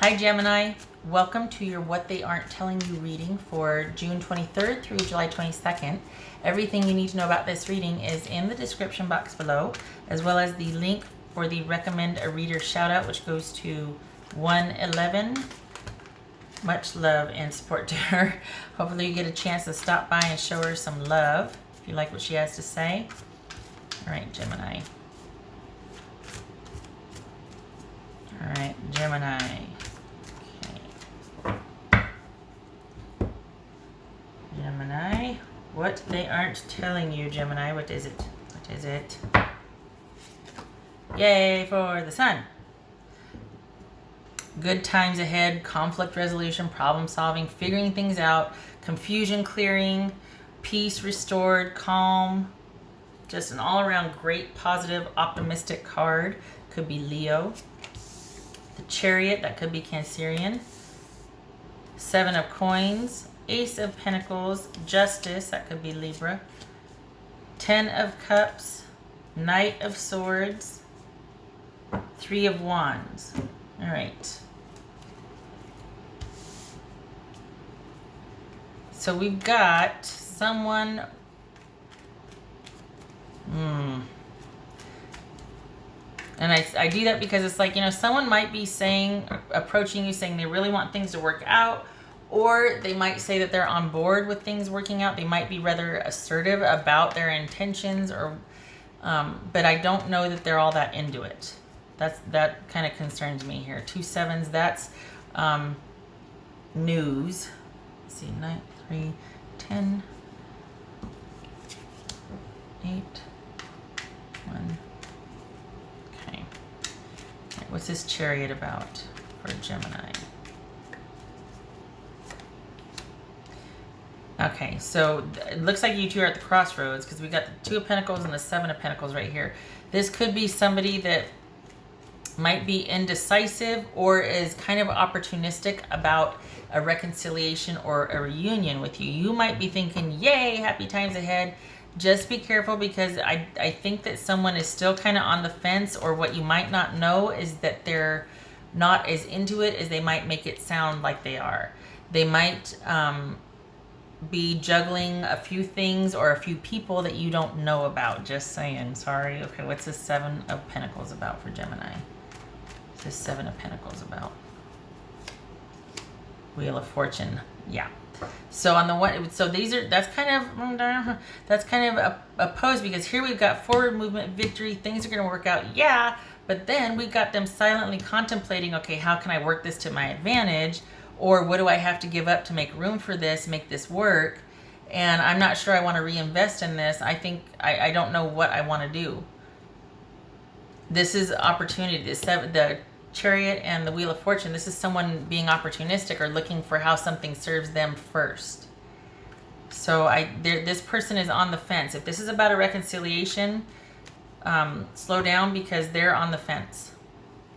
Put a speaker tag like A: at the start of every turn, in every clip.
A: Hi Gemini, welcome to your What They Aren't Telling You reading for June 23rd through July 22nd. Everything you need to know about this reading is in the description box below, as well as the link for the Recommend a Reader shout out, which goes to 111. Much love and support to her. Hopefully you get a chance to stop by and show her some love if you like what she has to say. All right, Gemini. All right, Gemini. Gemini, what they aren't telling you, Gemini. What is it? What is it? Yay for the sun. Good times ahead, conflict resolution, problem solving, figuring things out, confusion clearing, peace restored, calm. Just an all-around great, positive, optimistic card. Could be Leo. The Chariot, that could be Cancerian. 7 of Coins. Ace of Pentacles, Justice, that could be Libra. 10 of Cups, Knight of Swords, 3 of Wands. All right. So we've got someone. And I do that because it's like, you know, someone might be saying, approaching you saying they really want things to work out. Or they might say that they're on board with things working out. They might be rather assertive about their intentions, or, but I don't know that they're all that into it. That kind of concerns me here. 2 7s, that's news. Let's see, 9, 3, 10, 8, 1. Okay. Right, what's this Chariot about for Gemini? Okay, so it looks like you two are at the crossroads because we got the 2 of Pentacles and the 7 of Pentacles right here. This could be somebody that might be indecisive or is kind of opportunistic about a reconciliation or a reunion with you. You might be thinking, yay, happy times ahead. Just be careful because I think that someone is still kind of on the fence, or what you might not know is that they're not as into it as they might make it sound like they are. They might be juggling a few things or a few people that you don't know about. Just saying. Sorry. Okay, what's this 7 of Pentacles about for Gemini? What's this 7 of Pentacles about? Wheel of Fortune. Yeah. So on the one, so these are, that's kind of opposed, because here we've got forward movement, victory, things are going to work out. Yeah, but then we got them silently contemplating, okay, how can I work this to my advantage? Or what do I have to give up to make room for this, make this work? And I'm not sure I want to reinvest in this. I think I don't know what I want to do. This is opportunity. The Chariot and the Wheel of Fortune. This is someone being opportunistic or looking for how something serves them first. So this person is on the fence. If this is about a reconciliation, slow down because they're on the fence.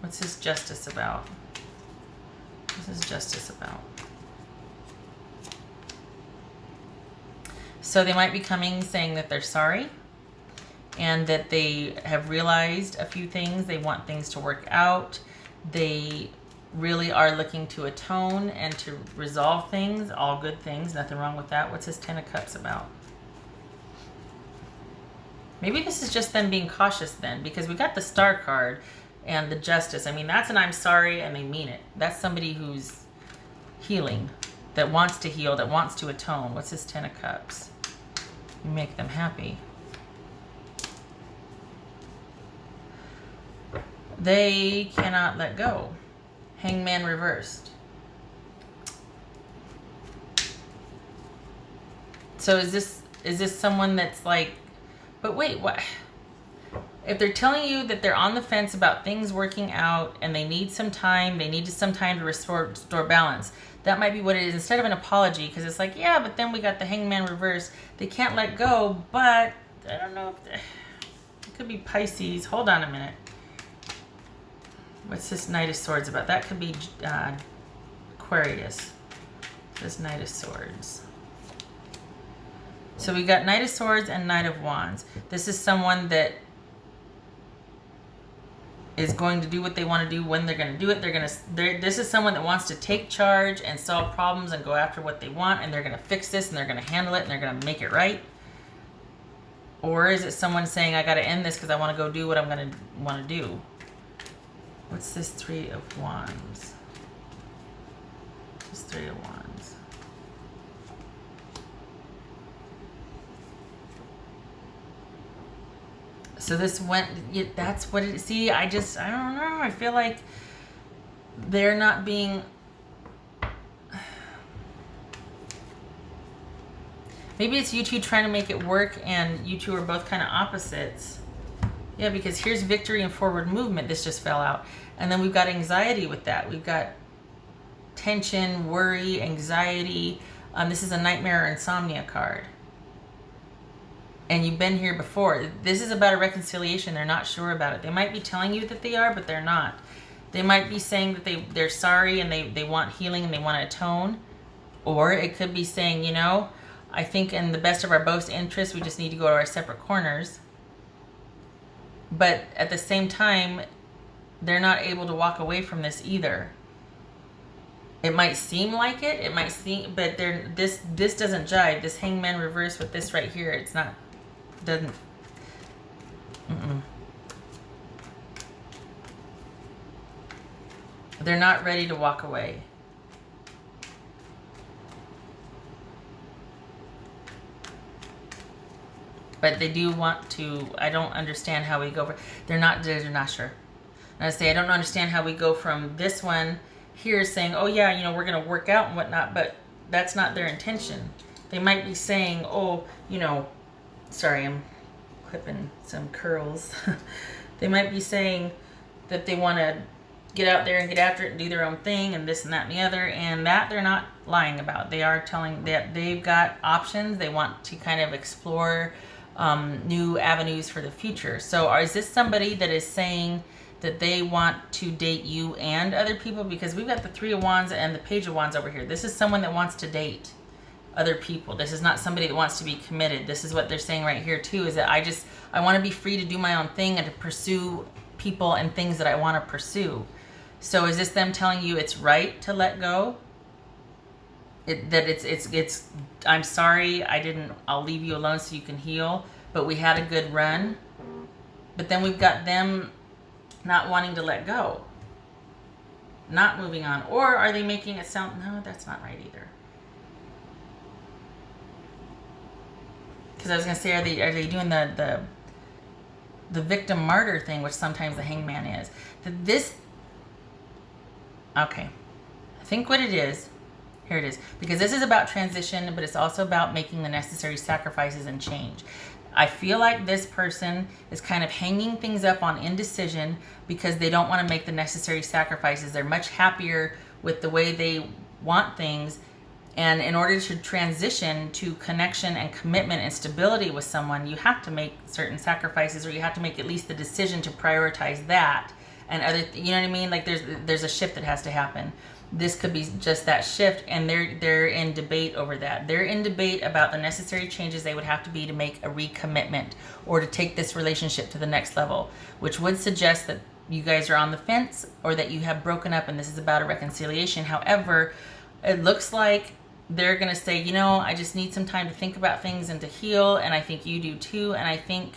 A: What's this Justice about? This is Justice about. So they might be coming saying that they're sorry and that they have realized a few things. They want things to work out. They really are looking to atone and to resolve things. All good things. Nothing wrong with that. What's this 10 of Cups about? Maybe this is just them being cautious then, because we got the Star card and the Justice. I mean, that's an I'm sorry and they mean it. That's somebody who's healing, that wants to heal, that wants to atone. What's this 10 of Cups? You make them happy. They cannot let go. Hangman reversed. So is this someone that's like, but wait, what? If they're telling you that they're on the fence about things working out and they need some time, to restore balance, that might be what it is, instead of an apology, because it's like, yeah, but then we got the Hangman reverse. They can't let go, but I don't know if it could be Pisces. Hold on a minute. What's this Knight of Swords about? That could be Aquarius. This Knight of Swords. So we got Knight of Swords and Knight of Wands. This is someone that is going to do what they want to do when they're going to do it. This is someone that wants to take charge and solve problems and go after what they want, and they're going to fix this and they're going to handle it and they're going to make it right. Or is it someone saying, I got to end this because I want to go do what I'm going to want to do? What's this 3 of Wands? This 3 of Wands. So this went, that's what it, see, I don't know. I feel like they're not being, maybe it's you two trying to make it work and you two are both kind of opposites. Yeah, because here's victory and forward movement. This just fell out. And then we've got anxiety with that. We've got tension, worry, anxiety. This is a nightmare or insomnia card. And you've been here before. This is about a reconciliation. They're not sure about it. They might be telling you that they are, but they're not. They might be saying that they're sorry and they want healing and they want to atone. Or it could be saying, you know, I think in the best of our both interests, we just need to go to our separate corners. But at the same time, they're not able to walk away from this either. It might seem like it. It might seem, but this doesn't jive. This Hangman reverse with this right here, it's not, doesn't. They're not ready to walk away. But they do want to. I don't understand how we go for. They're not sure. And I say I don't understand how we go from this one here saying, oh yeah, you know, we're gonna work out and whatnot, but that's not their intention. They might be saying, oh, you know, sorry, I'm clipping some curls. They might be saying that they want to get out there and get after it and do their own thing and this and that and the other, and that they're not lying about. They are telling that they've got options. They want to kind of explore new avenues for the future. So is this somebody that is saying that they want to date you and other people? Because we've got the 3 of Wands and the Page of Wands over here. This is someone that wants to date other people. This is not somebody that wants to be committed. This is what they're saying right here too, is that I want to be free to do my own thing and to pursue people and things that I want to pursue. So is this them telling you it's right to let go? It's I'm sorry, I'll leave you alone so you can heal, but we had a good run. But then we've got them not wanting to let go, not moving on. Or are they making it sound, no, that's not right either. Because I was going to say, are they doing the victim martyr thing, which sometimes the Hangman is. Okay, I think what it is, here it is, because this is about transition, but it's also about making the necessary sacrifices and change. I feel like this person is kind of hanging things up on indecision because they don't want to make the necessary sacrifices. They're much happier with the way they want things. And in order to transition to connection and commitment and stability with someone, you have to make certain sacrifices, or you have to make at least the decision to prioritize that and other, you know what I mean? Like there's a shift that has to happen. This could be just that shift, and they're in debate over that. They're in debate about the necessary changes they would have to be to make a recommitment or to take this relationship to the next level, which would suggest that you guys are on the fence or that you have broken up and this is about a reconciliation. However, it looks like they're going to say, you know, I just need some time to think about things and to heal, and I think you do too, and I think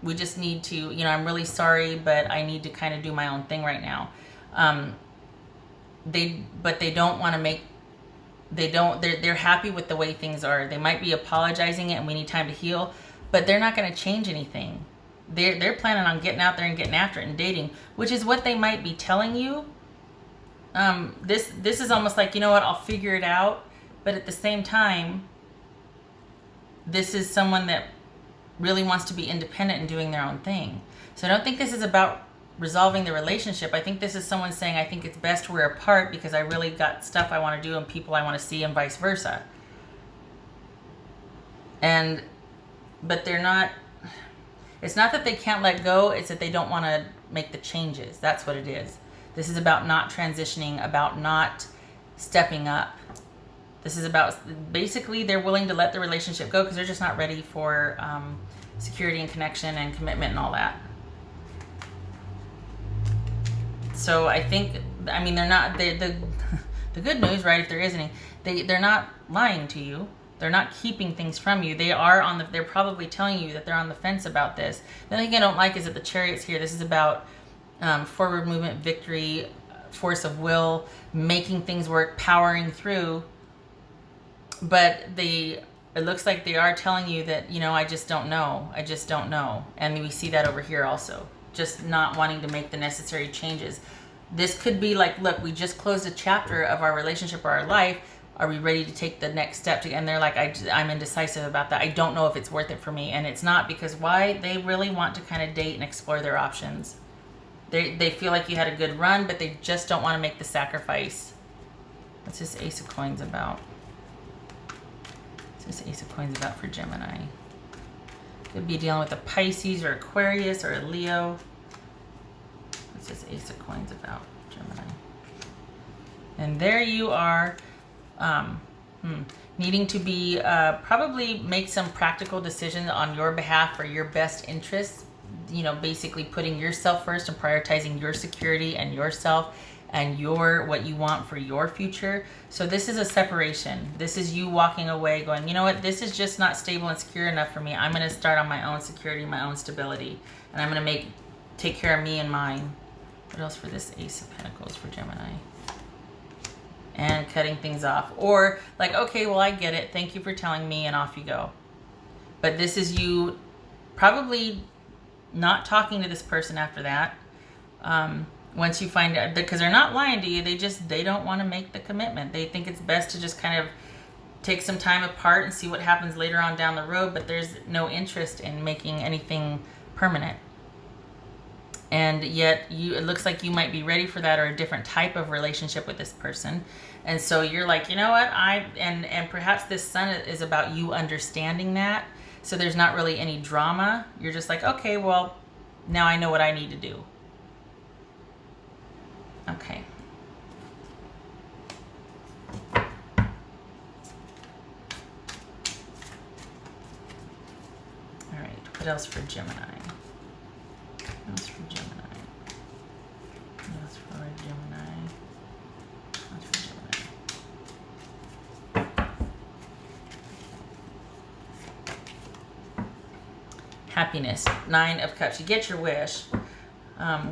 A: we just need to, you know, I'm really sorry, but I need to kind of do my own thing right now. They don't want to make, they're happy with the way things are. They might be apologizing it and we need time to heal, but they're not going to change anything. They're planning on getting out there and getting after it and dating, which is what they might be telling you. This is almost like, you know what, I'll figure it out. But at the same time, this is someone that really wants to be independent and doing their own thing. So I don't think this is about resolving the relationship. I think this is someone saying, I think it's best we're apart because I really got stuff I want to do and people I want to see, and vice versa. But they're not, it's not that they can't let go, it's that they don't want to make the changes. That's what it is. This is about not transitioning, about not stepping up. This is about, basically, they're willing to let the relationship go because they're just not ready for security and connection and commitment and all that. So I think, I mean, they're not, the good news, right, if there is any, they're not lying to you. They're not keeping things from you. They are on the, they're probably telling you that they're on the fence about this. The thing I don't like is that the Chariot's here. This is about forward movement, victory, force of will, making things work, powering through. But it looks like they are telling you that, you know, I just don't know. I just don't know. And we see that over here also. Just not wanting to make the necessary changes. This could be like, look, we just closed a chapter of our relationship or our life. Are we ready to take the next step? And they're like, I'm indecisive about that. I don't know if it's worth it for me. And it's not, because why? They really want to kind of date and explore their options. They feel like you had a good run, but they just don't want to make the sacrifice. What's this Ace of Coins about? What's this Ace of Coins about for Gemini? Could be dealing with a Pisces or Aquarius or a Leo. What's this Ace of Coins about, Gemini? And there you are. Needing to be probably make some practical decisions on your behalf for your best interests. You know, basically putting yourself first and prioritizing your security and yourself and what you want for your future. So this is a separation. This is you walking away going, you know what, this is just not stable and secure enough for me. I'm going to start on my own security, my own stability, and I'm going to take care of me and mine. What else for this Ace of Pentacles for Gemini? And cutting things off. Or like, okay, well, I get it. Thank you for telling me, and off you go. But this is you probably not talking to this person after that. Once you find out, because they're not lying to you, they don't want to make the commitment. They think it's best to just kind of take some time apart and see what happens later on down the road, but there's no interest in making anything permanent. And yet it looks like you might be ready for that, or a different type of relationship with this person. And so you're like, you know what, and perhaps this Sun is about you understanding that. So there's not really any drama. You're just like, okay, well, now I know what I need to do. Okay. All right, what else for Gemini? What else for Gemini? What else for Gemini? What else for Gemini? Happiness. 9 of Cups. You get your wish.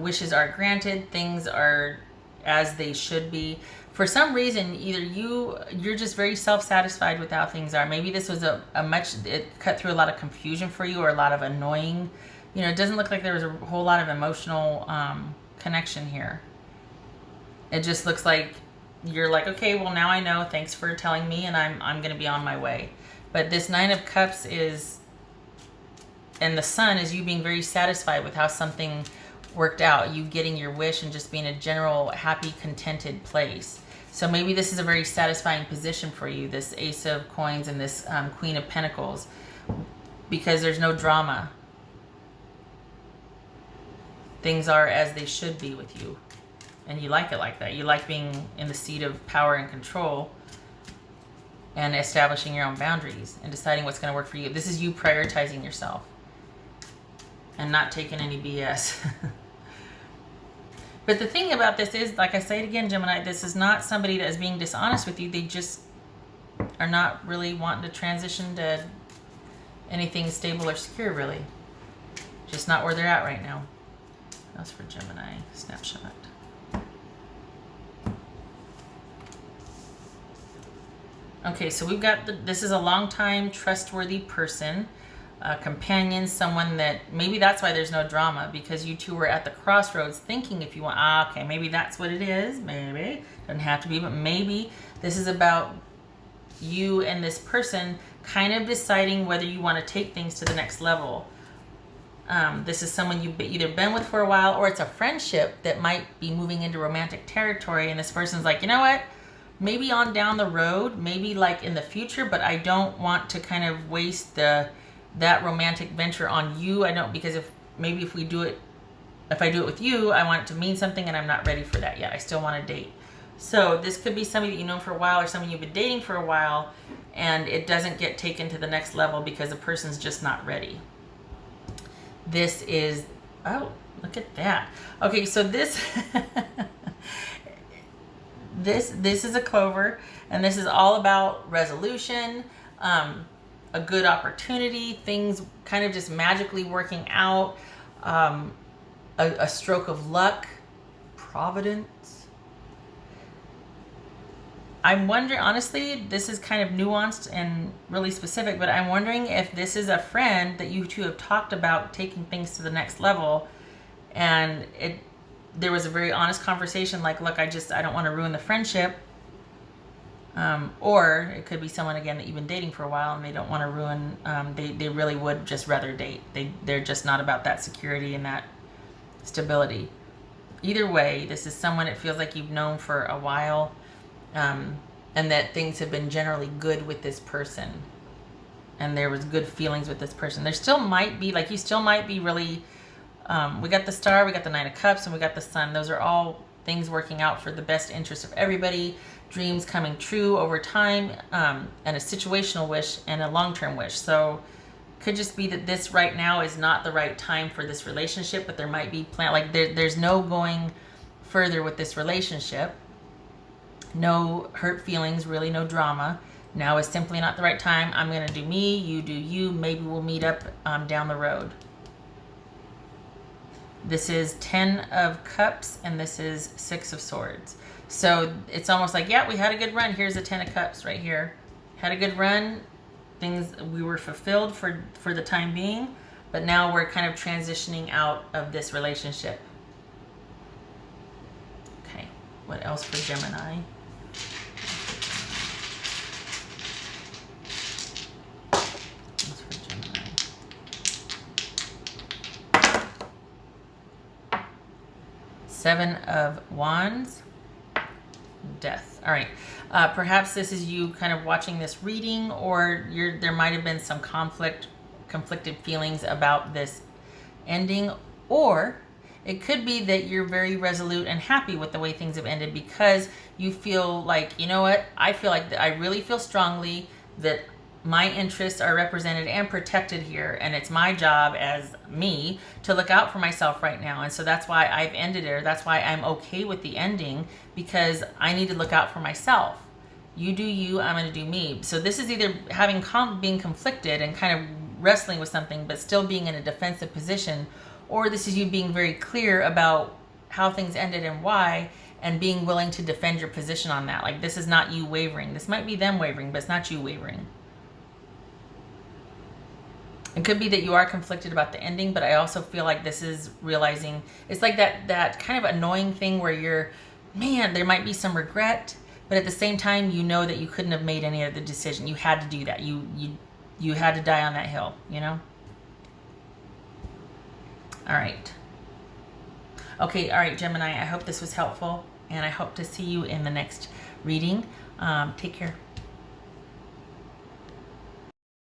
A: Wishes are granted. Things are as they should be. For some reason, either you're just very self-satisfied with how things are. Maybe this was it cut through a lot of confusion for you, or a lot of annoying. You know, it doesn't look like there was a whole lot of emotional connection here. It just looks like you're like, okay, well, now I know. Thanks for telling me, and I'm going to be on my way. But this 9 of Cups is, and the Sun is you being very satisfied with how something worked out. You getting your wish and just being a general happy, contented place. So maybe this is a very satisfying position for you, this Ace of Coins and this Queen of Pentacles, because there's no drama. Things are as they should be with you. And you like it like that. You like being in the seat of power and control and establishing your own boundaries and deciding what's going to work for you. This is you prioritizing yourself and not taking any BS. But the thing about this is, like I say it again, Gemini, this is not somebody that is being dishonest with you. They just are not really wanting to transition to anything stable or secure, really. Just not where they're at right now. That's for Gemini. Snapshot. Okay, so we've got, this is a long-time trustworthy person, a companion, someone that, maybe that's why there's no drama, because you two were at the crossroads thinking if you want, okay, maybe that's what it is, maybe. Doesn't have to be, but maybe this is about you and this person kind of deciding whether you want to take things to the next level. This is someone you've either been with for a while, or it's a friendship that might be moving into romantic territory, and this person's like, you know what? Maybe on down the road, maybe like in the future, but I don't want to kind of waste that romantic venture on you. I don't, because if I do it with you, I want it to mean something, and I'm not ready for that yet. I still want to date. So this could be somebody that you know for a while, or someone you've been dating for a while, and it doesn't get taken to the next level because the person's just not ready. This is, Look at that. Okay, so this this is a clover, and this is all about resolution, a good opportunity, things kind of just magically working out, a stroke of luck, providence. I'm wondering, honestly, this is kind of nuanced and really specific, but I'm wondering if this is a friend that you two have talked about taking things to the next level, and there was a very honest conversation like, look, I don't want to ruin the friendship. Or it could be someone, again, that you've been dating for a while and they don't want to ruin, they really would just rather date. They're just not about that security and that stability. Either way, this is someone it feels like you've known for a while, and that things have been generally good with this person. And there was good feelings with this person. There still might be, like, you still might be really, we got the Star, we got the Nine of Cups, and we got the Sun. Those are all things working out for the best interest of everybody. Dreams coming true over time, and a situational wish and a long-term wish. So could just be that this right now is not the right time for this relationship, but there might be there's no going further with this relationship. No hurt feelings, really no drama. Now is simply not the right time. I'm going to do me, you do you. Maybe we'll meet up down the road. This is 10 of Cups, and this is 6 of Swords. So it's almost like, yeah, we had a good run. Here's a 10 of Cups right here. Had a good run. Things, we were fulfilled for the time being, but now we're kind of transitioning out of this relationship. Okay, what else for Gemini? What's for Gemini? Seven of Wands. Death. All right. Perhaps this is you kind of watching this reading, or there might have been some conflicted feelings about this ending, or it could be that you're very resolute and happy with the way things have ended because you feel like, you know what, I feel like I really feel strongly that my interests are represented and protected here, and it's my job as me to look out for myself right now. And so that's why I've ended it. That's why I'm okay with the ending, because I need to look out for myself. You do you, I'm going to do me. So this is either being conflicted and kind of wrestling with something, but still being in a defensive position, or this is you being very clear about how things ended and why, and being willing to defend your position on that. Like, this is not you wavering. This might be them wavering, but it's not you wavering. It could be that you are conflicted about the ending, but I also feel like this is realizing, it's like that kind of annoying thing where you're, man, there might be some regret, but at the same time, you know that you couldn't have made any other decision. You had to do that. You had to die on that hill, you know? All right. Okay, all right, Gemini, I hope this was helpful, and I hope to see you in the next reading. Take care.